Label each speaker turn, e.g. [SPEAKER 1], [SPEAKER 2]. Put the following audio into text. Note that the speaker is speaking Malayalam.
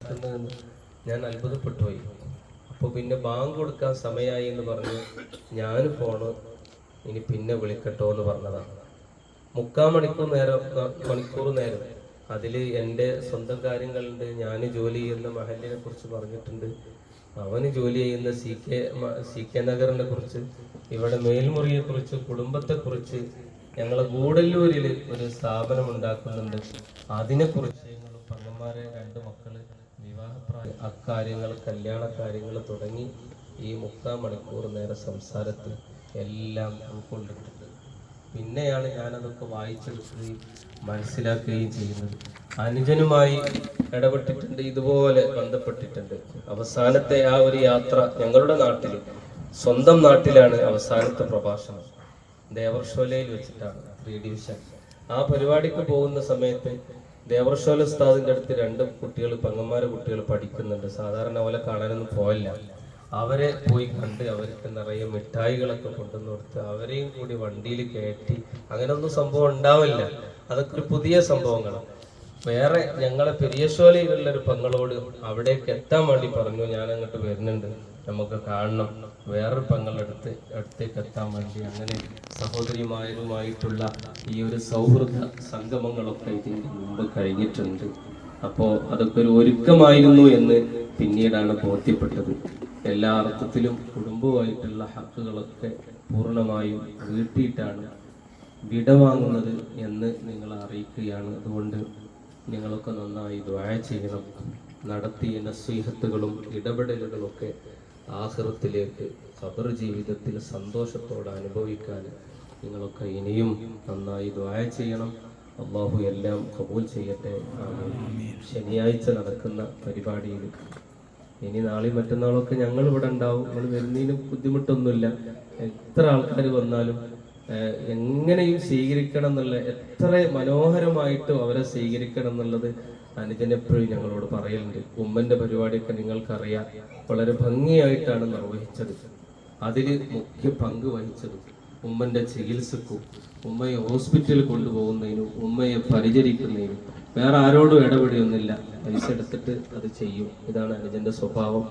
[SPEAKER 1] സംസാരിക്കുന്നതെന്ന് ഞാൻ അത്ഭുതപ്പെട്ടു പോയി. അപ്പോൾ പിന്നെ ബാങ്ക് കൊടുക്കാൻ സമയമായി എന്ന് പറഞ്ഞ് ഞാൻ ഫോണ് ഇനി പിന്നെ വിളിക്കട്ടോ എന്ന് പറഞ്ഞതാണ്. 3/4 മണിക്കൂർ നേരം അതിൽ എൻ്റെ സ്വന്തം കാര്യങ്ങളുണ്ട്. ഞാൻ ജോലി ചെയ്യുന്ന മഹലിനെ കുറിച്ച് പറഞ്ഞിട്ടുണ്ട്, അവന് ജോലി ചെയ്യുന്ന സി കെ നഗറിനെ കുറിച്ച്, ഇവിടെ മേൽമുറിയെ കുറിച്ച്, കുടുംബത്തെക്കുറിച്ച്, ഞങ്ങളെ ഗൂഡല്ലൂരിൽ ഒരു സ്ഥാപനം ഉണ്ടാക്കുന്നുണ്ട് അതിനെക്കുറിച്ച്, ഞങ്ങൾ പെങ്ങന്മാരെ 2 മക്കള് വിവാഹപ്രായം, അക്കാര്യങ്ങൾ, കല്യാണ കാര്യങ്ങൾ തുടങ്ങി ഈ 3/4 മണിക്കൂർ നേരം സംസാരത്തിൽ എല്ലാം ഉൾക്കൊണ്ടിട്ടുണ്ട്. പിന്നെയാണ് ഞാനതൊക്കെ വായിച്ചെടുക്കുകയും മനസ്സിലാക്കുകയും ചെയ്യുന്നത്. അനുജനുമായി ഇടപെട്ടിട്ടുണ്ട്, ഇതുപോലെ ബന്ധപ്പെട്ടിട്ടുണ്ട്. അവസാനത്തെ ആ ഒരു യാത്ര ഞങ്ങളുടെ നാട്ടിൽ, സ്വന്തം നാട്ടിലാണ് അവസാനത്തെ പ്രഭാഷണം. ദേവർഷോലയിൽ വെച്ചിട്ടാണ് 3 ഡിവിഷൻ. ആ പരിപാടിക്ക് പോകുന്ന സമയത്ത് ദേവർഷോല ഉസ്താദിന്റെ അടുത്ത് 2 കുട്ടികൾ, പെങ്ങന്മാരെ കുട്ടികൾ പഠിക്കുന്നുണ്ട്. സാധാരണ പോലെ കാണാനൊന്നും പോയില്ല. അവരെ പോയി കണ്ട് അവർക്ക് നിറയെ മിഠായികളൊക്കെ കൊണ്ടുവന്ന് കൊടുത്ത് അവരെയും കൂടി വണ്ടിയിൽ കയറ്റി. അങ്ങനെയൊന്നും സംഭവം ഉണ്ടാവില്ല, അതൊക്കെ ഒരു പുതിയ സംഭവങ്ങളാണ്. വേറെ ഞങ്ങളെ പെരിയശോലയിലുള്ള ഒരു പെങ്ങളോട് അവിടേക്ക് എത്താൻ വേണ്ടി പറഞ്ഞു, ഞാൻ അങ്ങോട്ട് വരുന്നുണ്ട്, നമുക്ക് കാണണം. വേറൊരു അടുത്തേക്ക് എത്താൻ വേണ്ടി അങ്ങനെ സഹോദരിമാരുമായിട്ടുള്ള ഈ ഒരു സൗഹൃദ സംഗമങ്ങളൊക്കെ ഇതിന് മുമ്പ് കഴിഞ്ഞിട്ടുണ്ട്. അപ്പോൾ അതൊക്കെ ഒരു ഒരുക്കമായിരുന്നു എന്ന് പിന്നീടാണ് ബോധ്യപ്പെട്ടത്. എല്ലാ അർത്ഥത്തിലും കുടുംബവുമായിട്ടുള്ള ഹക്കുകളൊക്കെ പൂർണ്ണമായും വീട്ടിയിട്ടാണ് വിടവാങ്ങുന്നത് എന്ന് നിങ്ങളെ അറിയിക്കുകയാണ്. അതുകൊണ്ട് നിങ്ങളൊക്കെ നന്നായി ദുആ ചെയ്യണം. നടത്തിയ നസീഹത്തുകളും ഇടപെടലുകളൊക്കെ ആഖിറത്തിലേക്ക്, ഖബർ ജീവിതത്തിൽ സന്തോഷത്തോടെ അനുഭവിക്കാൻ നിങ്ങളൊക്കെ ഇനിയും നന്നായി ദുആ ചെയ്യണം. അള്ളാഹു എല്ലാം ഖബൂൽ ചെയ്യട്ടെ. ശനിയാഴ്ച നടക്കുന്ന പരിപാടിയിൽ ഇനി നാളെയും മറ്റന്നാളൊക്കെ ഞങ്ങൾ ഇവിടെ ഉണ്ടാവും. നമ്മൾ വരുന്നതിന് ബുദ്ധിമുട്ടൊന്നുമില്ല. എത്ര ആൾക്കാർ വന്നാലും എങ്ങനെയും സ്വീകരിക്കണം എന്നുള്ള, എത്ര മനോഹരമായിട്ടും അവരെ സ്വീകരിക്കണം എന്നുള്ളത് അനുജൻ എപ്പോഴും ഞങ്ങളോട് പറയലുണ്ട്. ഉമ്മന്റെ പരിപാടിയൊക്കെ നിങ്ങൾക്കറിയാം, വളരെ ഭംഗിയായിട്ടാണ് നിർവഹിച്ചത്. അതിൽ മുഖ്യ പങ്ക് വഹിച്ചത് ഉമ്മന്റെ ചികിത്സക്കും, ഉമ്മയെ ഹോസ്പിറ്റലിൽ കൊണ്ടുപോകുന്നതിനും, ഉമ്മയെ പരിചരിക്കുന്നതിനും വേറെ ആരോടും ഇടപെടുന്നില്ല. പൈസ എടുത്തിട്ട് അത് ചെയ്യും. ഇതാണ് അനുജന്റെ സ്വഭാവം.